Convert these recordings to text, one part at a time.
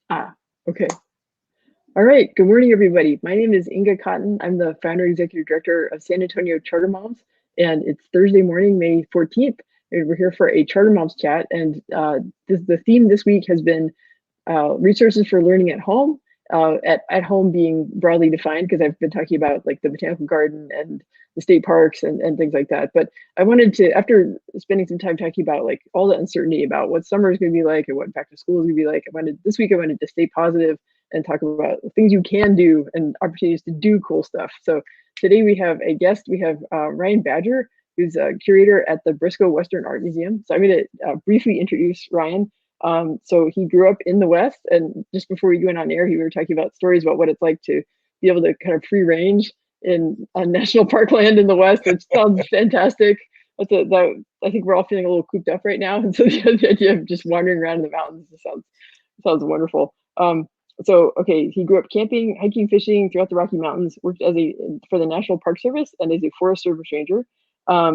Ah, okay. All right. Good morning, everybody. My name is Inga Cotton. I'm the founder executive director of San Antonio Charter Moms, and it's Thursday morning, May 14th, and we're here for a Charter Moms chat. And the theme this week has been resources for learning at home. At home being broadly defined, because I've been talking about like the botanical garden and the state parks and things like that. But I wanted to, after spending some time talking about like all the uncertainty about what summer is going to be like and what back to school is going to be like, this week I wanted to stay positive and talk about things you can do and opportunities to do cool stuff. So today we have a guest. We have Ryan Badger, who's a curator at the Briscoe Western Art Museum. So I'm going to briefly introduce Ryan. So he grew up in the West, and just before we went on air, we were talking about stories about what it's like to be able to kind of free range in a national park land in the West, which sounds fantastic. I think we're all feeling a little cooped up right now, and so the idea of just wandering around in the mountains sounds wonderful. So okay, he grew up camping, hiking, fishing throughout the Rocky Mountains. Worked for the National Park Service and as a Forest Service ranger.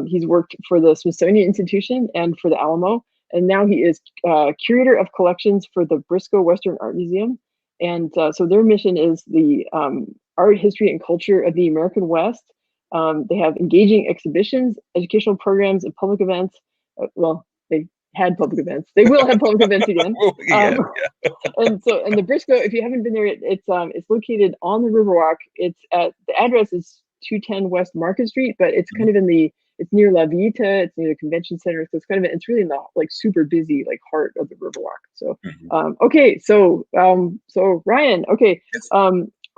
He's worked for the Smithsonian Institution and for the Alamo, and now he is curator of collections for the Briscoe Western Art Museum. And so their mission is the art, history, and culture of the American West. They have engaging exhibitions, educational programs, and public events. Well, they had public events. They will have public events again. Yeah, And the Briscoe, if you haven't been there, it's located on the Riverwalk. The address is 210 West Market Street, but it's kind of it's near La Villita. It's near the convention center. So it's really in the like super busy like heart of the Riverwalk. So, okay. So Ryan, okay. yes.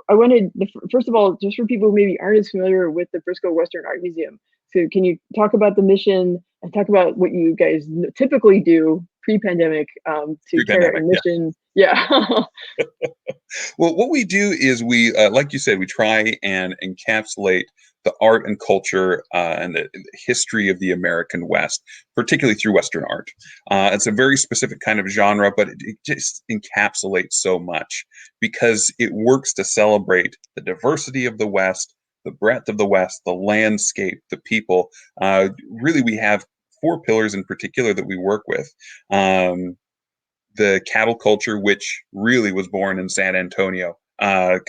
I wanted first of all, just for people who maybe aren't as familiar with the Briscoe Western Art Museum. So can you talk about the mission and talk about what you guys typically do pre-pandemic to carry out Pre-pandemic, your yeah. mission? Yeah. Well, what we do is like you said, we try and encapsulate the art and culture and the history of the American West, particularly through Western art. It's a very specific kind of genre, but it just encapsulates so much because it works to celebrate the diversity of the West, the breadth of the West, the landscape, the people. Really, we have four pillars in particular that we work with. The cattle culture, which really was born in San Antonio,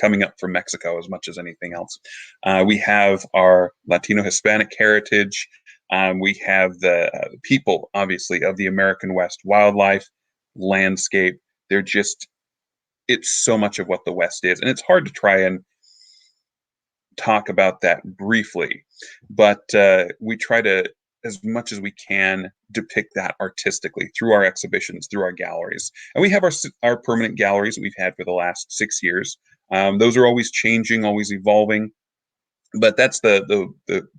coming up from Mexico as much as anything else. We have our Latino Hispanic heritage. We have the people, obviously, of the American West, wildlife, landscape. It's so much of what the West is. And it's hard to try and talk about that briefly, but we try to, as much as we can, depict that artistically through our exhibitions, through our galleries. And we have our permanent galleries that we've had for the last 6 years. Those are always changing, always evolving, but that's the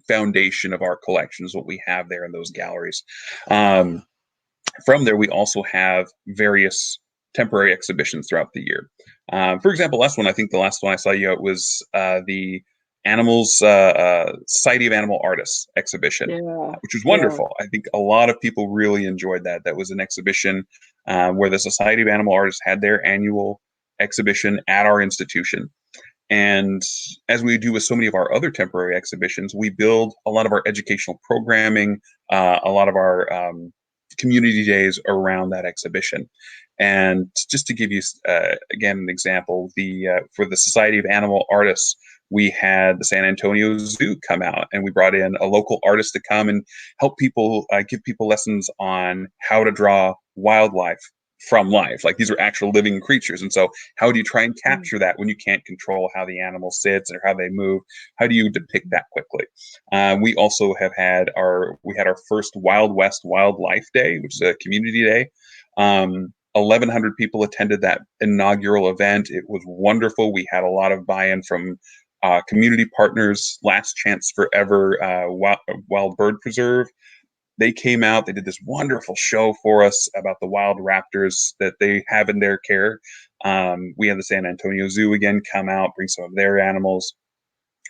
foundation of our collections, what we have there in those galleries. From there, we also have various temporary exhibitions throughout the year. For example, I think the last one I saw you at was the Society of Animal Artists exhibition, Yeah. which was Yeah. wonderful. I think a lot of people really enjoyed that. That was an exhibition where the Society of Animal Artists had their annual exhibition at our institution. And as we do with so many of our other temporary exhibitions, we build a lot of our educational programming, a lot of our community days around that exhibition. And just to give you again an example, for the Society of Animal Artists, we had the San Antonio Zoo come out, and we brought in a local artist to come and help people give people lessons on how to draw wildlife from life. Like, these are actual living creatures, and so how do you try and capture that when you can't control how the animal sits or how they move? How do you depict that quickly? We also had our first Wild West Wildlife Day, which is a community day. 1,100 people attended that inaugural event. It was wonderful. We had a lot of buy-in from community partners. Last Chance Forever Wild Bird Preserve. They came out. They did this wonderful show for us about the wild raptors that they have in their care. We had the San Antonio Zoo again come out, bring some of their animals.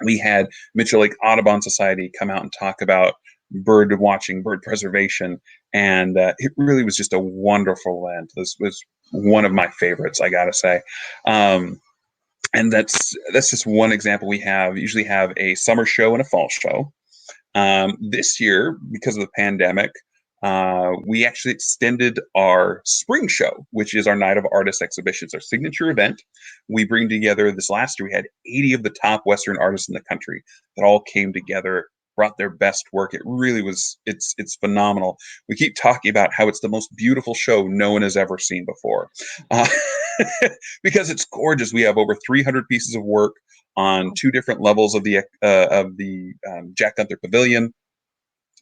We had Mitchell Lake Audubon Society come out and talk about bird watching, bird preservation, and it really was just a wonderful event. This was one of my favorites, I gotta say. And that's just one example. We usually have a summer show and a fall show. This year, because of the pandemic, we actually extended our spring show, which is our Night of Artists exhibitions, our signature event. We bring together this last year, we had 80 of the top Western artists in the country that all came together, brought their best work. It really was, it's phenomenal. We keep talking about how it's the most beautiful show no one has ever seen before. Uh, because it's gorgeous. We have over 300 pieces of work on two different levels of the Jack Gunther Pavilion,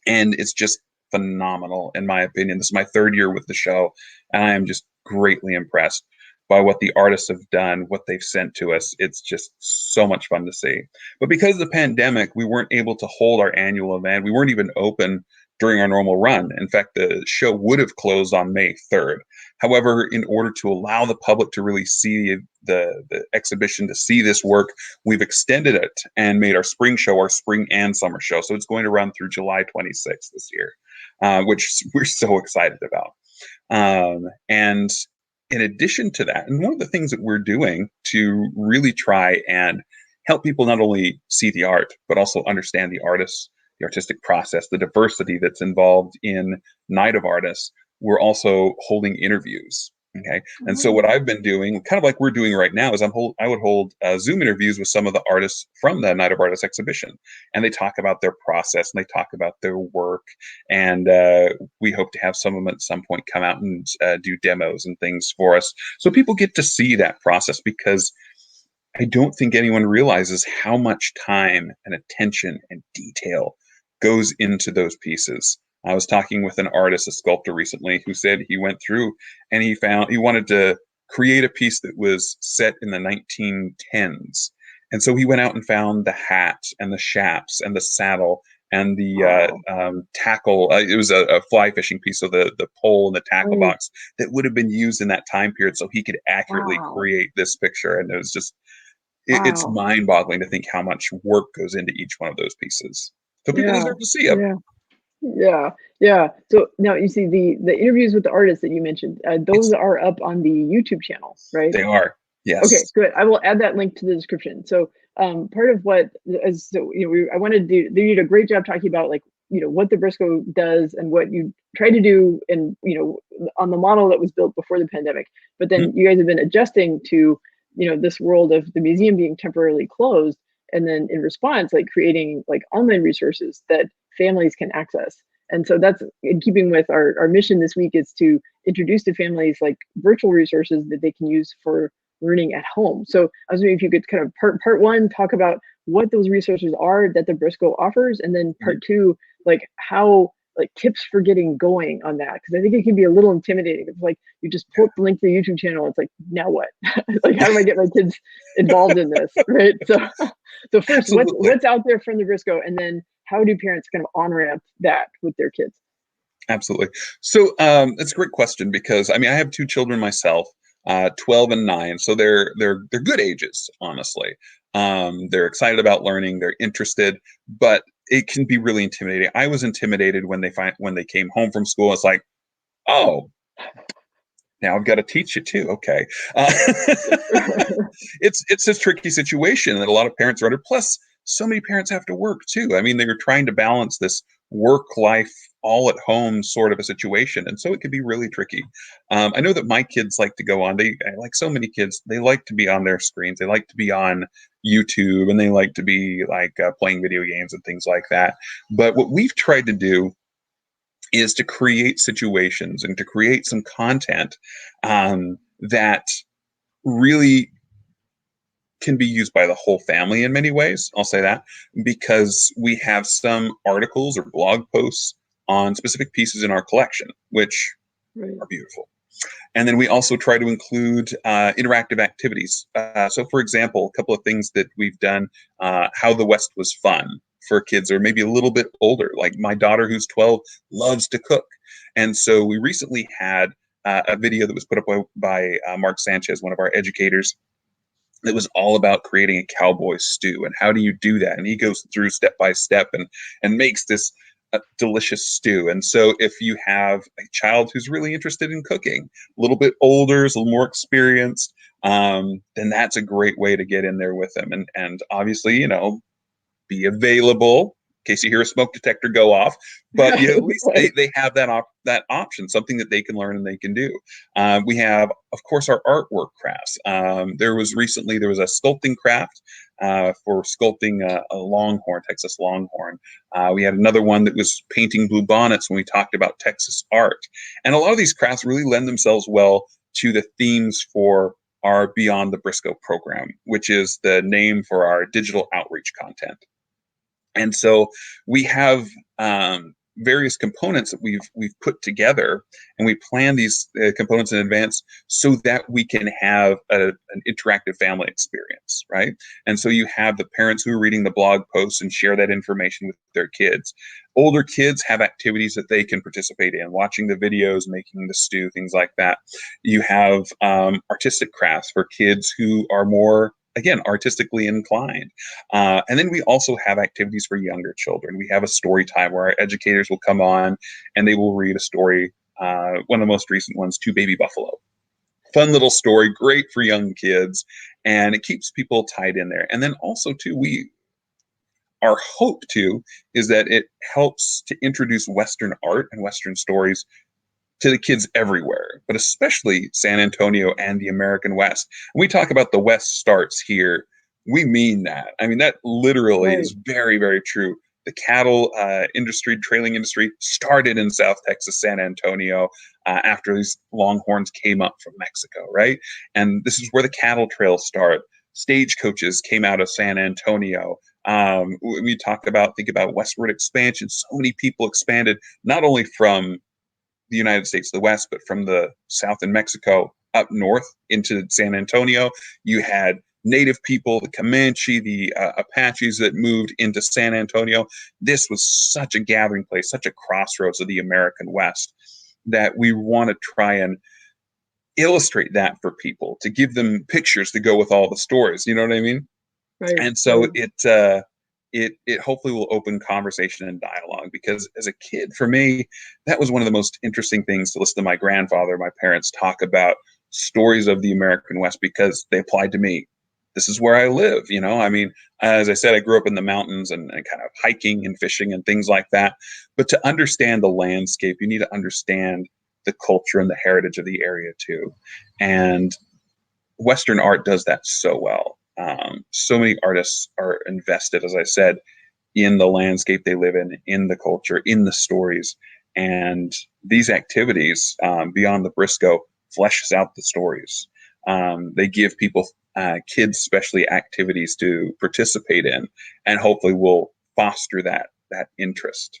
and it's just phenomenal in my opinion. This is my third year with the show, and I am just greatly impressed by what the artists have done, what they've sent to us. It's just so much fun to see. But because of the pandemic, we weren't able to hold our annual event. We weren't even open during our normal run. In fact, the show would have closed on May 3rd. However, in order to allow the public to really see the exhibition, to see this work, we've extended it and made our spring show our spring and summer show. So it's going to run through July 26th this year, which we're so excited about. And in addition to that, and one of the things that we're doing to really try and help people not only see the art, but also understand the artists, the artistic process, the diversity that's involved in Night of Artists, we're also holding interviews. Okay. And so what I've been doing, kind of like we're doing right now, is I would hold Zoom interviews with some of the artists from the Night of Artists exhibition, and they talk about their process and they talk about their work, and we hope to have some of them at some point come out and do demos and things for us, so people get to see that process, because I don't think anyone realizes how much time and attention and detail goes into those pieces. I was talking with an artist, a sculptor recently, who said he went through and he wanted to create a piece that was set in the 1910s. And so he went out and found the hat and the shafts and the saddle and the tackle. It was a fly fishing piece, so the pole and the tackle box that would have been used in that time period, so he could accurately create this picture. And it was just, it's mind boggling to think how much work goes into each one of those pieces. So people deserve to see them. Yeah. So now you see the interviews with the artists that you mentioned, those Yes, are up on the YouTube channel, right? they are. Okay, Yes. good. I will add that link to the description. So part of what is, so I wanted to do, they did a great job talking about, like, what the Briscoe does and what you try to do, and on the model that was built before the pandemic. But then Mhm. you guys have been adjusting to this world of the museum being temporarily closed, and then in response, like, creating like online resources that families can access. And so that's in keeping with our mission this week, is to introduce to families like virtual resources that they can use for learning at home. So I was wondering if you could kind of part one talk about what those resources are that the Briscoe offers, and then part two, like how, like, tips for getting going on that, because I think it can be a little intimidating. It's like you just pull up the link to the YouTube channel. It's like, now what? Like, how do I get my kids involved in this, right? So first, Absolutely. what's out there from the Briscoe, and then how do parents kind of on ramp that with their kids? Absolutely. So it's a great question, because I mean I have two children myself, 12 and 9. So they're good ages, honestly. They're excited about learning. They're interested, but it can be really intimidating. I was intimidated when they came home from school. It's like, oh, now I've got to teach you too. Okay. Uh, it's a tricky situation that a lot of parents are under. Plus, so many parents have to work too. I mean, they're trying to balance this work life all at home sort of a situation, and so it can be really tricky. I know that my kids like to go on. Like so many kids, they like to be on their screens. They like to be on YouTube, and they like to be like playing video games and things like that. But what we've tried to do is to create situations and to create some content that really can be used by the whole family in many ways. I'll say that, because we have some articles or blog posts on specific pieces in our collection, which Right. are beautiful. And then we also try to include interactive activities. So, for example, a couple of things that we've done, how the West was fun for kids, or maybe a little bit older. Like my daughter, who's 12, loves to cook. And so we recently had a video that was put up by Mark Sanchez, one of our educators, that was all about creating a cowboy stew and how do you do that, and he goes through step by step and makes this delicious stew. And so if you have a child who's really interested in cooking, a little bit older, is a little more experienced, then that's a great way to get in there with them, and obviously, be available case you hear a smoke detector go off, but you know, at least Right. they have that option, something that they can learn and they can do. We have, of course, our artwork crafts. There was a sculpting craft for sculpting a longhorn, Texas longhorn. We had another one that was painting blue bonnets when we talked about Texas art. And a lot of these crafts really lend themselves well to the themes for our Beyond the Briscoe program, which is the name for our digital outreach content. And so we have various components that we've put together, and we plan these components in advance so that we can have an interactive family experience, right? And so you have the parents who are reading the blog posts and share that information with their kids. Older kids have activities that they can participate in, watching the videos, making the stew, things like that. You have artistic crafts for kids who are more, again, artistically inclined. And then we also have activities for younger children. We have a story time where our educators will come on and they will read a story. One of the most recent ones, To Baby Buffalo. Fun little story, great for young kids, and it keeps people tied in there. And then also, too, our hope too is that it helps to introduce Western art and Western stories to the kids everywhere, but especially San Antonio and the American West. When we talk about the West starts here, we mean that. I mean, that literally Right. is very, very true. The cattle industry, trailing industry started in South Texas, San Antonio, after these longhorns came up from Mexico, right? And this is where the cattle trails start. Stagecoaches came out of San Antonio. We think about westward expansion. So many people expanded, not only from the United States to the west, but from the south in Mexico up north into San Antonio. You had native people, the Comanche, the Apaches that moved into San Antonio. This was such a gathering place, such a crossroads of the American West, that we want to try and illustrate that for people, to give them pictures to go with all the stories. You know what I mean? Right. And so Right. it hopefully will open conversation and dialogue, because as a kid, for me, that was one of the most interesting things to listen to my grandfather, my parents talk about stories of the American West, because they applied to me. This is where I live, you know. I mean, as I said, I grew up in the mountains and kind of hiking and fishing and things like that. But to understand the landscape, you need to understand the culture and the heritage of the area too. And Western art does that so well. So many artists are invested, as I said, in the landscape they live in the culture, in the stories. And these activities, Beyond the Briscoe, fleshes out the stories. They give people, kids especially, activities to participate in, and hopefully will foster that interest.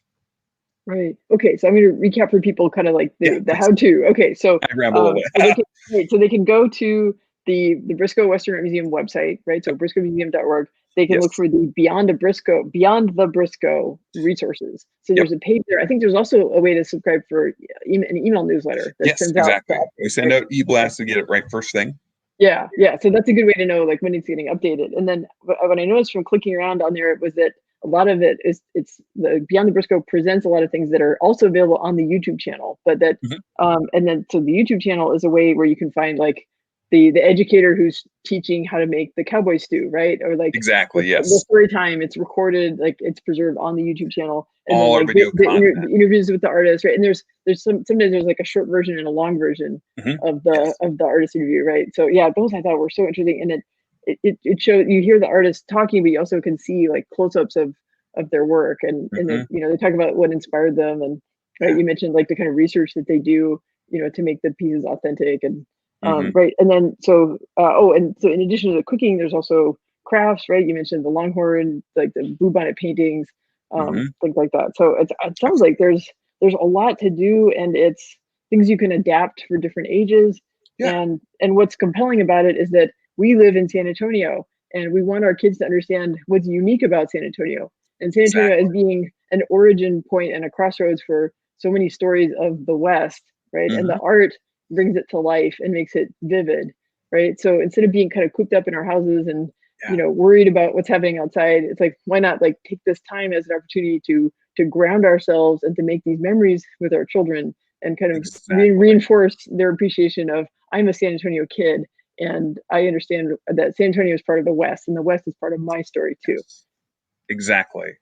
Right. Okay. So I'm going to recap for people kind of like Yeah, the please. how to. Okay. So I ramble away. so they can right, so they can go to the Briscoe Western Art Museum website, right? So Yep. briscoemuseum.org. They can look Yes. for the Beyond the Briscoe resources. So Yep. there's a page there. I think there's also a way to subscribe for an email newsletter that Yes. sends out the Exactly. We updates, send right? out Okay. e-blasts to get it right first thing. Yeah, yeah. So that's a good way to know like when it's getting updated. And then what I noticed from clicking around on there was that a lot of it is it's the Beyond the Briscoe presents a lot of things that are also available on the YouTube channel. But that Mhm. and then so the YouTube channel is a way where you can find like the educator who's teaching how to make the cowboy stew, right? Or like Exactly. the Yes. story time, it's recorded, like it's preserved on the YouTube channel, and then All our like video content. the interviews with the artist, right? And there's sometimes there's like a short version and a long version Mhm. of Yes. the artist interview, right? So yeah, those I thought were so interesting, and it shows you hear the artist talking, but you also can see like close-ups of their work, and Mhm. then they talk about what inspired them, and right, Yeah. you mentioned like the kind of research that they do, to make the pieces authentic, and Mhm. right, and then so oh, and so in addition to the cooking, there's also crafts, right? You mentioned the longhorn, like the bluebonnet paintings, Mhm. things like that. So it sounds like Absolutely. there's a lot to do, and it's things you can adapt for different ages. Yeah. And what's compelling about it is that we live in San Antonio, and we want our kids to understand what's unique about San Antonio. And San Antonio as Exactly. being an origin point and a crossroads for so many stories of the West, right? And the Mhm. art brings it to life and makes it vivid, right? So instead of being kind of cooped up in our houses and Yeah. worried about what's happening outside, it's like, why not like take this time as an opportunity to ground ourselves and to make these memories with our children, and kind of Exactly. reinforce their appreciation of, I'm a San Antonio kid, and I understand that San Antonio is part of the West, and the West is part of my story too. Yes. Exactly.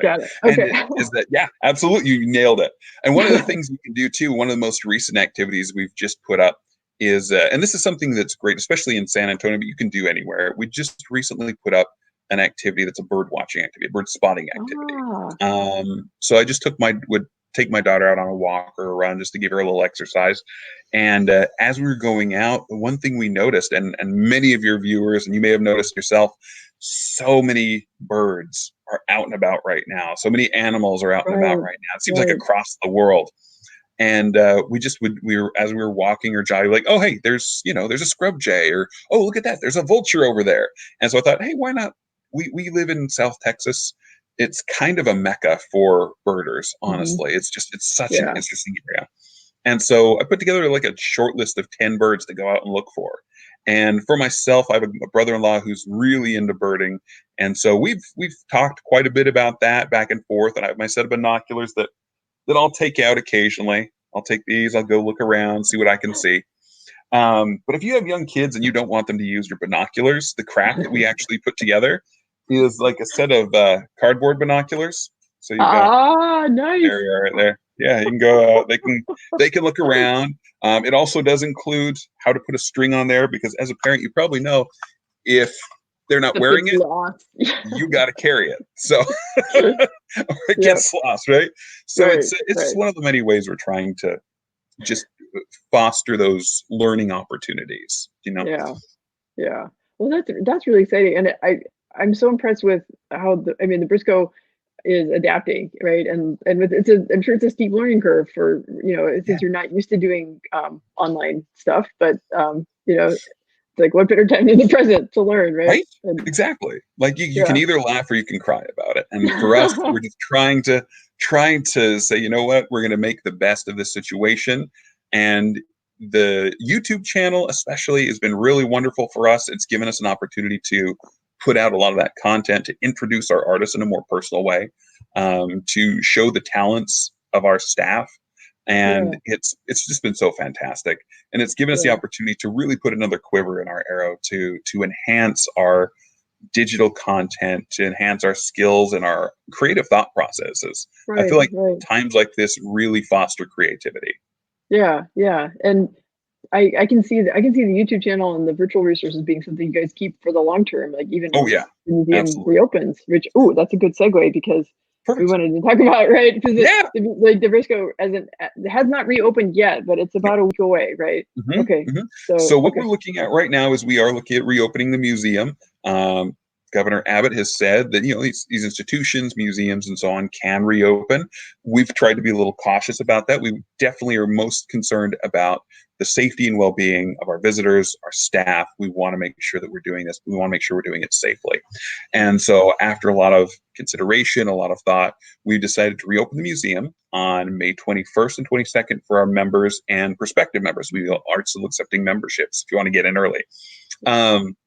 Got it. And Okay. it is that, yeah, absolutely. You nailed it. And one of the things you can do too, one of the most recent activities we've just put up is, and this is something that's great, especially in San Antonio, but you can do anywhere. We just recently put up an activity that's a bird watching activity, a bird spotting activity. Ah, So I just would take my daughter out on a walk or a run just to give her a little exercise. And as we were going out, the one thing we noticed, and many of your viewers, and you may have noticed yourself, so many birds are out and about right now. So many animals are out and about right, right now. It seems like right. across the world. And we were as we were walking or jogging, like, oh hey, there's a scrub jay, or oh look at that, there's a vulture over there. And so I thought, hey, why not? We live in South Texas. It's kind of a mecca for birders, Hmm. honestly. It's such an Yeah. interesting area. And so I put together like a short list of 10 birds to go out and look for. And for myself, I have a brother-in-law who's really into birding. And so we've talked quite a bit about that back and forth. And I have my set of binoculars that I'll take out occasionally. I'll take these, I'll go look around, see what I can see. But if you have young kids and you don't want them to use your binoculars, the craft that we actually put together is like a set of cardboard binoculars. So you've got, Ah, there nice. you are right there. Yeah, you can go out. They can look around. It also does include how to put a string on there, because as a parent, you probably know if they're not Stuff gets wearing it, lost. you got to carry it. So or it Yep. gets lost, right? So Right. it's just Right. one of the many ways we're trying to just foster those learning opportunities. Yeah. Yeah. Well, that's really exciting, and I'm so impressed with how the Briscoe is adapting, right? And with I'm sure it's a steep learning curve for Yeah, since you're not used to doing online stuff, but it's like what better time than the present to learn, right? right. And Exactly. Like you can yeah. either laugh or you can cry about it. And for us, we're just trying to say, you know what, we're going to make the best of this situation. And the YouTube channel especially has been really wonderful for us. It's given us an opportunity to put out a lot of that content, to introduce our artists in a more personal way, to show the talents of our staff. And Yeah. it's just been so fantastic, and it's given us the Yeah. opportunity to really put another quiver in our arrow to enhance our digital content, to enhance our skills and our creative thought processes. I Right. feel like Right. times like this really foster creativity. Yeah. Yeah. And I can see the YouTube channel and the virtual resources being something you guys keep for the long term, like even Oh once yeah, the museum absolutely. reopens. Which, oh, that's a good segue because we Perfect. wanted to talk about, right, because Yeah. like the Briscoe as an it has not reopened yet, but it's Nope. about a week away, right? Mhm, Okay, mhm. so So what we're okay, looking at right now is we are looking at reopening the museum. Um, Governor Abbott has said that these institutions, museums, and so on can reopen. We've tried to be a little cautious about that. We definitely are most concerned about the safety and well-being of our visitors, our staff. We want to make sure that we're doing this. We want to make sure we're doing it safely. And so, after a lot of consideration, a lot of thought, we decided to reopen the museum on May 21st and 22nd for our members and prospective members. We are still accepting memberships if you want to get in early. Um,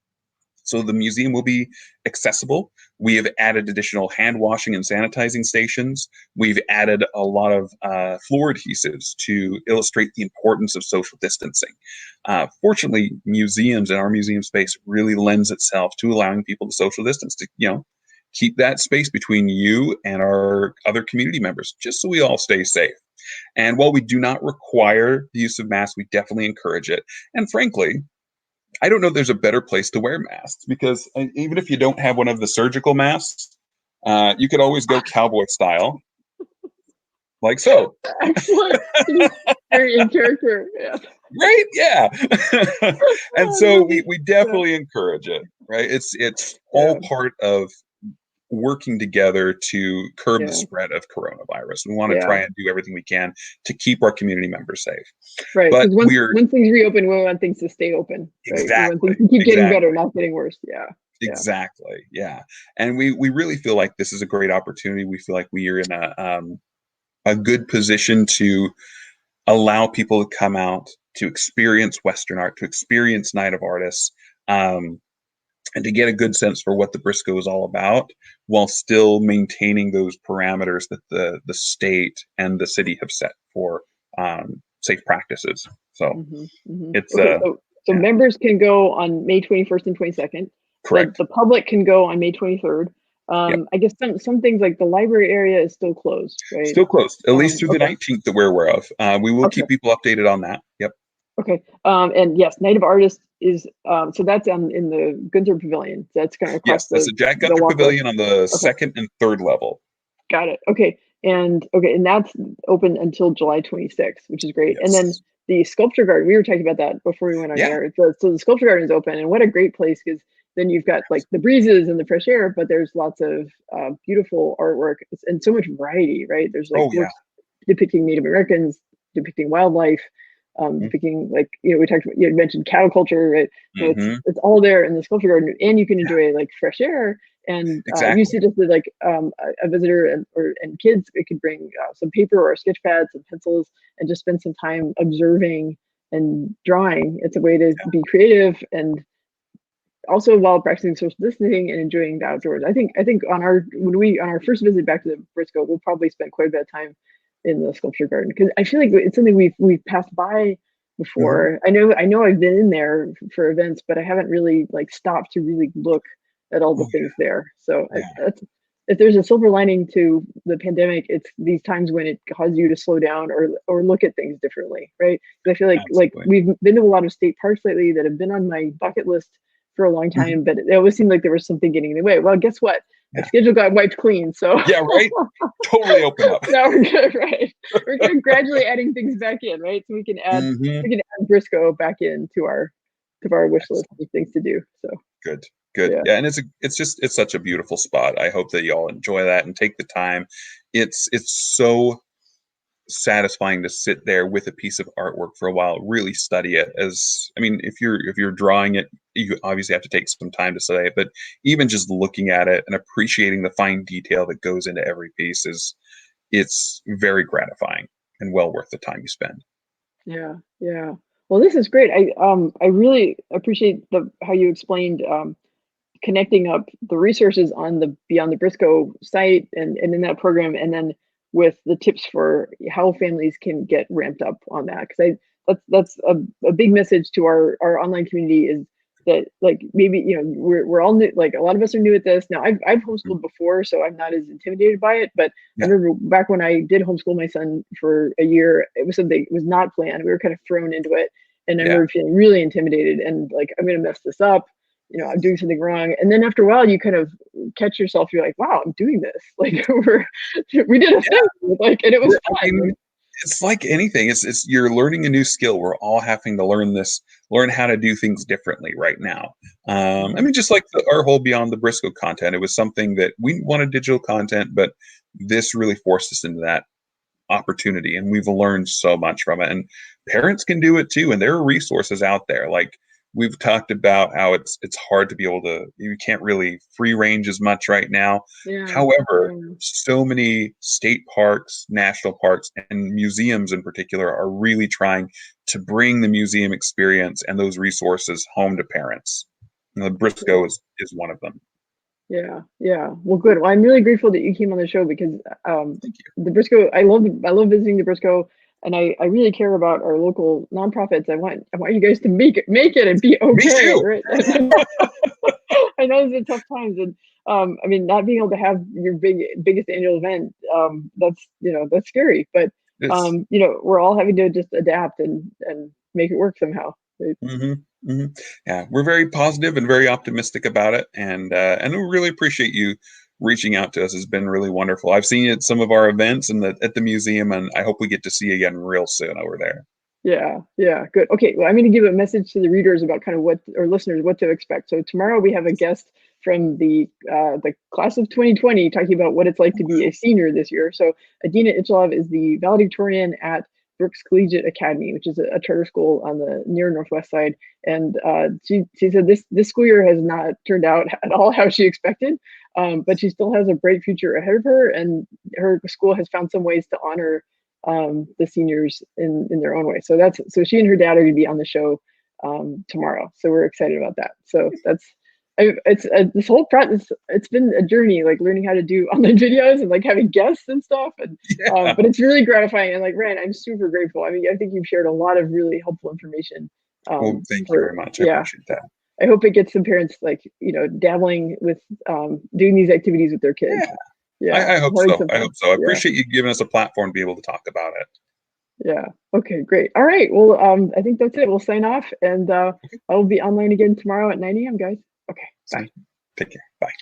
so the museum will be accessible. We have added additional hand washing and sanitizing stations. We've added a lot of floor adhesives to illustrate the importance of social distancing. Fortunately, museums and our museum space really lends itself to allowing people to social distance, to keep that space between you and our other community members, just so we all stay safe. And while we do not require the use of masks, we definitely encourage it. And frankly, I don't know if there's a better place to wear masks, because even if you don't have one of the surgical masks, you could always go cowboy style, like so. excellent, very in character. Yeah. Right? Yeah. And I so love we it. we Yeah. definitely encourage it, right? It's all Yeah. part of working together to curb the Yeah. spread of coronavirus. We want to Yeah. try and do everything we can to keep our community members safe. Right, But because we're once things reopen, we want things to stay open, right? We want things exactly, to keep getting better, exactly. not getting worse. Yeah, yeah, Exactly. Yeah. And we really feel like this is a great opportunity. We feel like we are in a good position to allow people to come out to experience Western art, to experience Night of Artists, um, and to get a good sense for what the Briscoe is all about, while still maintaining those parameters that the state and the city have set for safe practices. So it's Okay, so yeah, members can go on May 21st and 22nd. The correct. the public can go on May 23rd. Yep. I guess some things like the library area is still closed, right? Still closed, at least through the Okay, 19th that we're aware of. We will okay, keep people updated on that. Yep. okay. And yes, Night of Artists is so that's in the Gunther Pavilion. That's kind of across Yes, that's the Jack the Gunther walkway. Pavilion on the Okay, second and third level. got it. And that's open until July 26th, which is great. And then Yes. the sculpture garden, we were talking about that before we went on Yeah. air. So the sculpture garden is open, and what a great place, because then you've got like the breezes and the fresh air, but there's lots of beautiful artwork and so much variety, right? There's like Oh yeah. works depicting Native Americans, depicting wildlife, Mm-hmm. depicting like we talked about, you had mentioned cattle culture, right? So Mm-hmm. it's all there in the sculpture garden, and you can Yeah. enjoy like fresh air. And you Exactly. suggested like a visitor and kids, it could bring some paper or sketch pads and pencils and just spend some time observing and drawing. It's a way to be creative and also while practicing social distancing and enjoying the outdoors. I think on our first visit back to the Briscoe, we'll probably spend quite a bit of time in the sculpture garden, because I feel like it's something we've passed by Mm-hmm. before. I know I've been in there for events, but I haven't really like stopped to really look at all the Oh things there. So yeah. that's, if there's a silver lining to the pandemic, it's these times when it causes you to slow down or look at things differently, right? Because I feel like Absolutely. we've been to a lot of state parks lately that have been on my bucket list for a long Mhm. time, but it always seemed like there was something getting in the way. Well, guess what? My Yeah. schedule got wiped clean, so Yeah, right? Totally open up. now we're good, right? We're kind of gradually adding things back in, right? So Mhm. we can add Briscoe back into our wish list Excellent. of things to do. So Good. Good. yeah, Yeah, and it's such a beautiful spot. I hope that y'all enjoy that and take the time. It's so satisfying to sit there with a piece of artwork for a while, really study it. As I mean, if you're drawing it, you obviously have to take some time to study it, but even just looking at it and appreciating the fine detail that goes into every piece is it's very gratifying and well worth the time you spend. yeah, yeah. Well, this is great. I really appreciate the how you explained connecting up the resources on the Beyond the Briscoe site and in that program, and then with the tips for how families can get ramped up on that. Because I that's a big message to our online community, is that like maybe we're all new, like a lot of us are new at this now. I've Mm. homeschooled before, so I'm not as intimidated by it, but I Yeah. remember back when I did homeschool my son for a year, it was something, it was not planned, we were kind of thrown into it, and I Yeah. remember feeling really intimidated and like, I'm gonna mess this up, I'm doing something wrong. And then after a while, you kind of catch yourself. You're like, wow, I'm doing this. Like we did a Yeah. thing, like, and it was I fun. mean, it's like anything. It's you're learning a new skill. We're all having to learn how to do things differently right now. I Mhm. mean, just like our whole Beyond the Briscoe content, it was something that we wanted digital content, but this really forced us into that opportunity, and we've learned so much from it. And parents can do it too, and there are resources out there. Like we've talked about how it's hard to be able to, you can't really free range as much right now. Yeah, However, yeah, so many state parks, national parks, and museums in particular are really trying to bring the museum experience and those resources home to parents. And the Briscoe great. is one of them. Yeah, yeah. Well, good. Well, I'm really grateful that you came on the show, because Thank you. the Briscoe, I love visiting the Briscoe, and I really care about our local nonprofits. I want you guys to make it and be Me okay, too. right? I know it's a tough times, and I mean, not being able to have your biggest annual event, that's scary. But It's we're all having to just adapt and make it work somehow. Right? Mhm, mhm. Yeah, we're very positive and very optimistic about it, and we really appreciate you reaching out to us. It's been really wonderful. I've seen you at some of our events and at the museum, and I hope we get to see you again real soon over there. Yeah, yeah, good. Okay, well, I'm going to give a message to the readers about kind of what, or listeners, what to expect. So tomorrow we have a guest from the class of 2020 talking about what it's like to be a senior this year. So Adina Ichalov is the valedictorian at Brooks Collegiate Academy, which is a charter school on the near northwest side. And she said this school year has not turned out at all how she expected, but she still has a bright future ahead of her, and her school has found some ways to honor the seniors in their own way. So she and her dad are going to be on the show tomorrow. So we're excited about that. So this whole process. It's been a journey, like learning how to do online videos and like having guests and stuff. And Yeah. but it's really gratifying. And like Ryan, I'm super grateful. I mean, I think you've shared a lot of really helpful information. Well, thank you very For much. I Yeah, appreciate that. I hope it gets some parents like, dabbling with doing these activities with their kids. Yeah, Yeah, I hope having so. some I fun. hope so. I Yeah, appreciate you giving us a platform to be able to talk about it. yeah. Okay, great. All right. Well, I think that's it. We'll sign off, and Okay, I'll be online again tomorrow at 9 a.m., guys. Okay, so bye. take care. Bye.